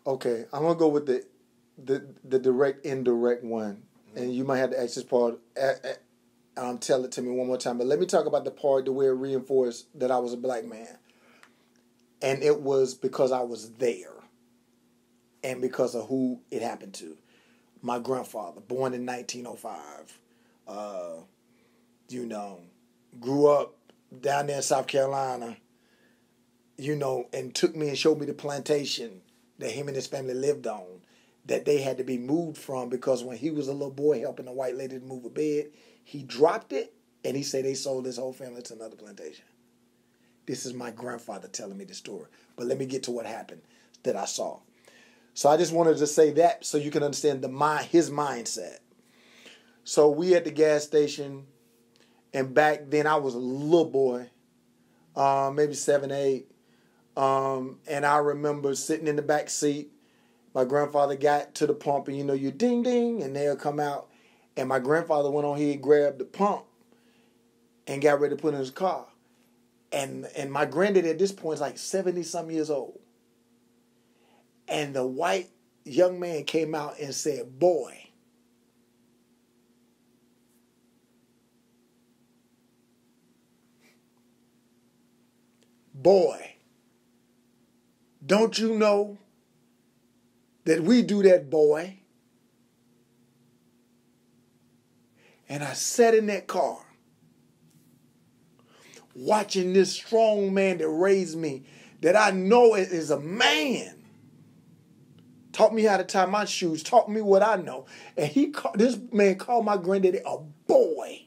Okay, I'm gonna go with the direct indirect one, and you might have to ask this part. Tell it to me one more time, but let me talk about the part the way it reinforced that I was a black man, and it was because I was there, and because of who it happened to. My grandfather, born in 1905, grew up down there in South Carolina, and took me and showed me the plantation that him and his family lived on, that they had to be moved from because when he was a little boy helping a white lady to move a bed, he dropped it, and he said they sold his whole family to another plantation. This is my grandfather telling me the story. But let me get to what happened that I saw. So I just wanted to say that so you can understand his mindset. So we at the gas station, and back then I was a little boy, maybe 7, 8. And I remember sitting in the back seat. My grandfather got to the pump, and you ding ding, and they'll come out. And my grandfather went on here and grabbed the pump and got ready to put in his car. And my granddad at this point is like 70-some years old. And the white young man came out and said, "Boy." "Boy, don't you know that we do that, boy?" And I sat in that car watching this strong man that raised me, that I know is a man, taught me how to tie my shoes, taught me what I know. And this man called my granddaddy a boy.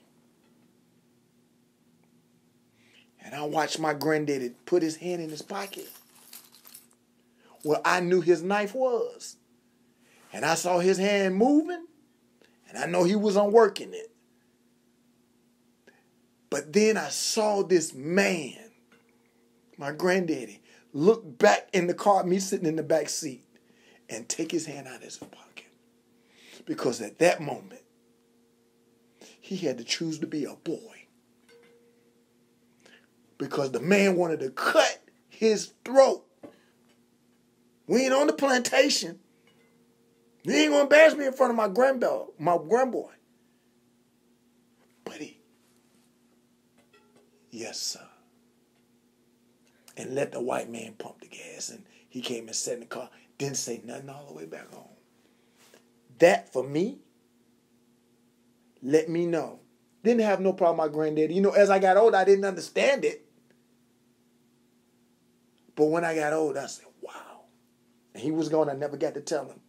And I watched my granddaddy put his hand in his pocket where I knew his knife was. And I saw his hand moving, and I know he was unworking it. But then I saw this man, my granddaddy, look back in the car, me sitting in the back seat, and take his hand out of his pocket. Because at that moment, he had to choose to be a boy. Because the man wanted to cut his throat. We ain't on the plantation. You ain't gonna embarrass me in front of my grandboy. But yes, sir. And let the white man pump the gas. And he came and sat in the car. Didn't say nothing all the way back home. That, for me, let me know. Didn't have no problem with my granddaddy. As I got older, I didn't understand it. But when I got older, I said, wow. And he was gone. I never got to tell him.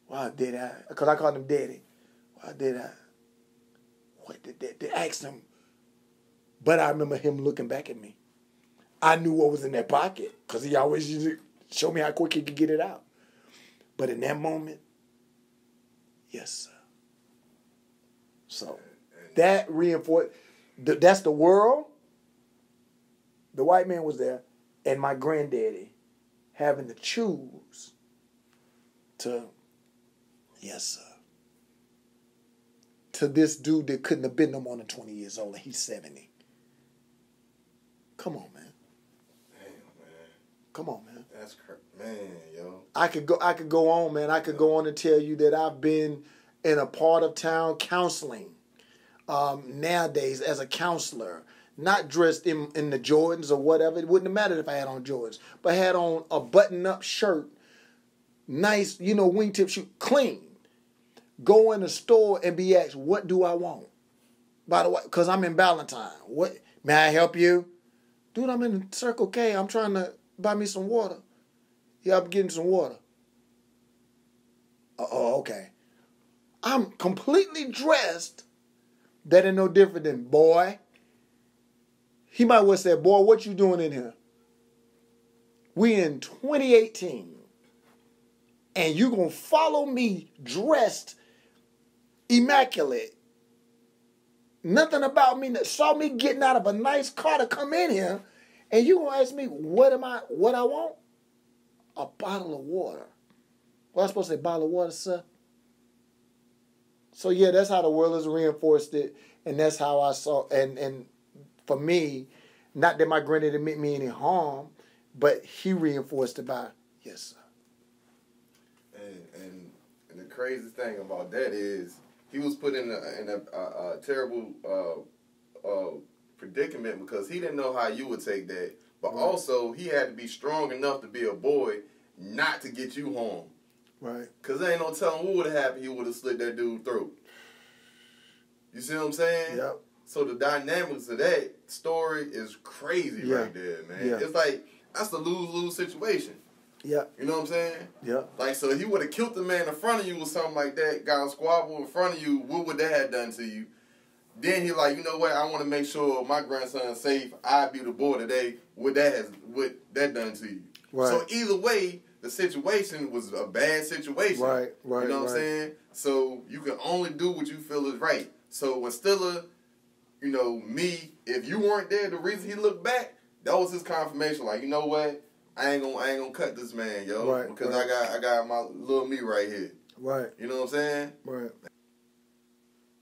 Why did I? Because I called him Daddy. Why did I? What did they ask him? But I remember him looking back at me. I knew what was in that pocket because he always used to show me how quick he could get it out. But in that moment, yes, sir. So that reinforced, that's the world. The white man was there, and my granddaddy having to choose to, yes, sir, to this dude that couldn't have been no more than 20 years old, and he's 70. Come on, man. Come on, man. That's man, yo. I could go on, man. I could go on and tell you that I've been in a part of town counseling nowadays as a counselor, not dressed in the Jordans or whatever. It wouldn't have mattered if I had on Jordans, but had on a button-up shirt, nice, wingtip shoe, clean. Go in a store and be asked, "What do I want?" By the way, because I'm in Ballantyne. What, may I help you? Dude, I'm in Circle K. I'm trying to buy me some water. Yeah, I'm getting some water. Oh, okay. I'm completely dressed. That ain't no different than, boy. He might well say, "Boy, what you doing in here?" We in 2018. And you gonna follow me dressed immaculate. Nothing about me that saw me getting out of a nice car to come in here. And you gonna ask me what I want? A bottle of water. Well, I'm supposed to say bottle of water, sir? So yeah, that's how the world has reinforced it, and that's how I saw. And for me, not that my granddaddy meant me any harm, but he reinforced it by, yes, sir. And the craziest thing about that is he was put in a terrible predicament because he didn't know how you would take that. But also, he had to be strong enough to be a boy not to get you home. Right. Because there ain't no telling what would have happened. He would have slit that dude's throat. You see what I'm saying? Yep. So the dynamics of that story is crazy right there, man. Yeah. It's like, that's a lose-lose situation. Yeah. You know what I'm saying? Yeah. Like, so if he would have killed the man in front of you or something like that, got a squabble in front of you, what would that have done to you? Then he like, you know what, I want to make sure my grandson's safe. I be the boy today. What that done to you? Right. So either way, the situation was a bad situation. Right. You know what I'm saying? So you can only do what you feel is right. So when Stiller, you know, me, if you weren't there, the reason he looked back, that was his confirmation. Like, you know what? I ain't gonna cut this man, yo. Right. Because I got my little me right here. Right. You know what I'm saying? Right.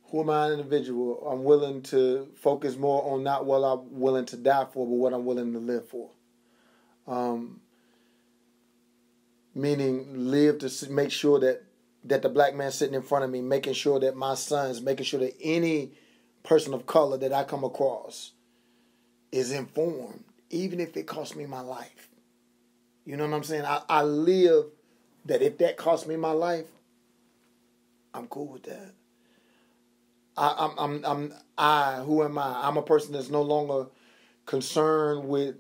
Who am I an individual? I'm willing to focus more on not what I'm willing to die for, but what I'm willing to live for. Meaning live to make sure that the black man sitting in front of me, making sure that my sons, making sure that any person of color that I come across is informed, even if it costs me my life. You know what I'm saying? I live that if that costs me my life, I'm cool with that. Who am I? I'm a person that's no longer concerned with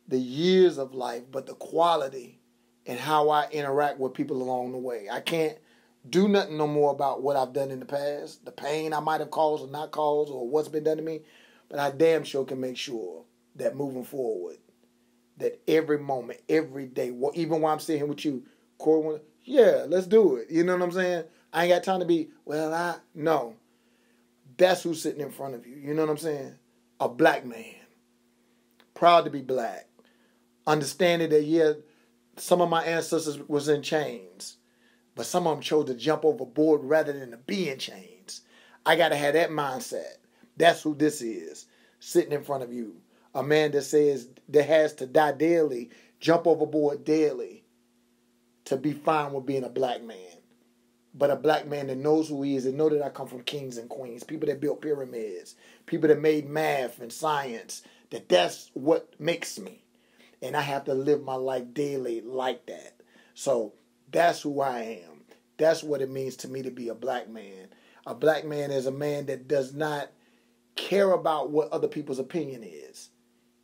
the years of life, but the quality and how I interact with people along the way. I can't do nothing no more about what I've done in the past, the pain I might have caused or not caused, or what's been done to me, but I damn sure can make sure that moving forward, that every moment, every day, even while I'm sitting here with you, Corey, yeah, let's do it. You know what I'm saying? I ain't got time to be, no. That's who's sitting in front of you. You know what I'm saying? A black man. Proud to be black. Understanding that, some of my ancestors was in chains, but some of them chose to jump overboard rather than to be in chains. I got to have that mindset. That's who this is, sitting in front of you. A man that says that has to die daily, jump overboard daily to be fine with being a black man. But a black man that knows who he is and know that I come from kings and queens, people that built pyramids, people that made math and science, that's what makes me. And I have to live my life daily like that. So that's who I am. That's what it means to me to be a black man. A black man is a man that does not care about what other people's opinion is.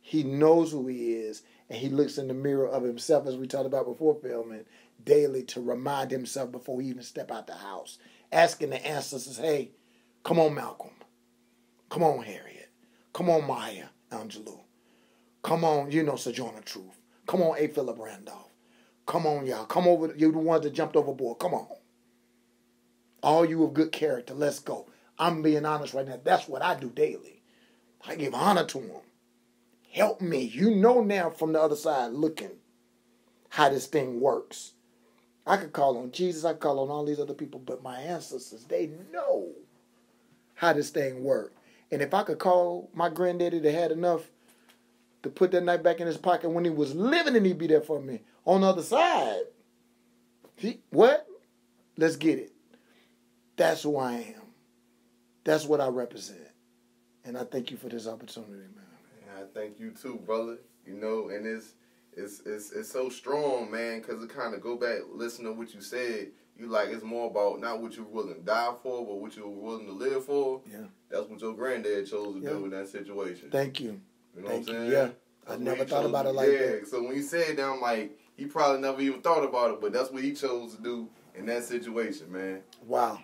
He knows who he is, and he looks in the mirror of himself, as we talked about before filming, daily to remind himself before he even step out the house. Asking the ancestors, hey, come on, Malcolm. Come on, Harriet. Come on, Maya Angelou. Come on, Sojourner Truth. Come on, A. Philip Randolph. Come on, y'all. Come over. You're the ones that jumped overboard. Come on. All you of good character. Let's go. I'm being honest right now. That's what I do daily. I give honor to them. Help me. You know now from the other side looking how this thing works. I could call on Jesus. I could call on all these other people. But my ancestors, they know how this thing works. And if I could call my granddaddy that had enough to put that knife back in his pocket when he was living and he'd be there for me. On the other side, what? Let's get it. That's who I am. That's what I represent. And I thank you for this opportunity, man. And I thank you too, brother. And it's so strong, man, because it kind of go back, listen to what you said. You like, it's more about not what you're willing to die for, but what you're willing to live for. Yeah. That's what your granddad chose to do in that situation. Thank you. You know what I'm saying? Yeah. I never thought about it like that. Yeah, so when he said that, I'm like, he probably never even thought about it, but that's what he chose to do in that situation, man. Wow.